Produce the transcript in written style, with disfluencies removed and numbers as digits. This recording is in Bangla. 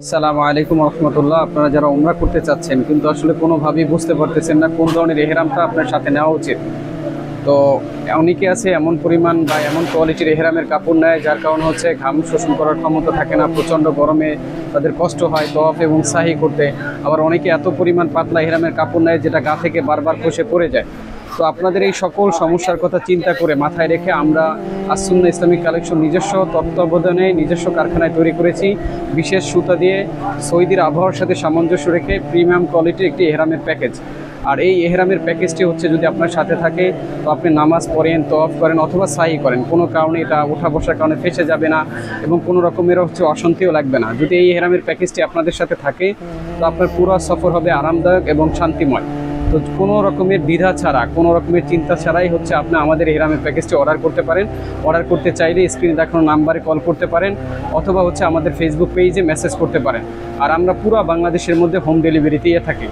আসসালামু আলাইকুম রহমতুল্লাহ। আপনারা যারা উমরা করতে চাচ্ছেন কিন্তু আসলে কোনোভাবেই বুঝতে পারতেছেন না কোন ধরনের এহরামটা আপনার সাথে নেওয়া উচিত, তো অনেকে আছে এমন পরিমাণ বা এমন কোয়ালিটির এহরামের কাপড় নেয় যার কারণ হচ্ছে ঘাম শোষণ করার ক্ষমতা থাকে না, প্রচণ্ড গরমে তাদের কষ্ট হয় তওয়াফ এবং সাহি করতে। আবার অনেকে এত পরিমাণ পাতলা এহরামের কাপড় নেয় যেটা গা থেকে বারবার খসে পড়ে যায়। তো আপনাদের এই সকল সমস্যার কথা চিন্তা করে মাথায় রেখে আমরা আসুন্না ইসলামিক কালেকশন নিজস্ব তত্ত্বাবধানে নিজস্ব কারখানায় তৈরি করেছি বিশেষ সুতা দিয়ে সৌদির আবহাওয়ার সাথে সামঞ্জস্য রেখে প্রিমিয়াম কোয়ালিটির একটি এহরামের প্যাকেজ। আর এই এহরামের প্যাকেজটি হচ্ছে যদি আপনার সাথে থাকে তো আপনি নামাজ পড়েন, তওয়াফ করেন অথবা সাহি করেন, কোনো কারণে এটা ওঠা বসার কারণে ফেসে যাবে না এবং কোনো রকমের অশান্তিও লাগবে না। যদি এই এহরামের প্যাকেজটি আপনাদের সাথে থাকে তো আপনার পুরো সফর হবে আরামদায়ক এবং শান্তিময়। তো কোনো রকমের দ্বিধা ছাড়া, কোনো রকমের চিন্তা ছাড়াই হচ্ছে আপনি আমাদের এহরামের প্যাকেজটি অর্ডার করতে পারেন। অর্ডার করতে চাইলে স্ক্রিনে দেখানো নাম্বারে কল করতে পারেন অথবা হচ্ছে আমাদের ফেসবুক পেজে মেসেজ করতে পারেন। আর আমরা পুরো বাংলাদেশের মধ্যে হোম ডেলিভারি দিয়ে থাকি।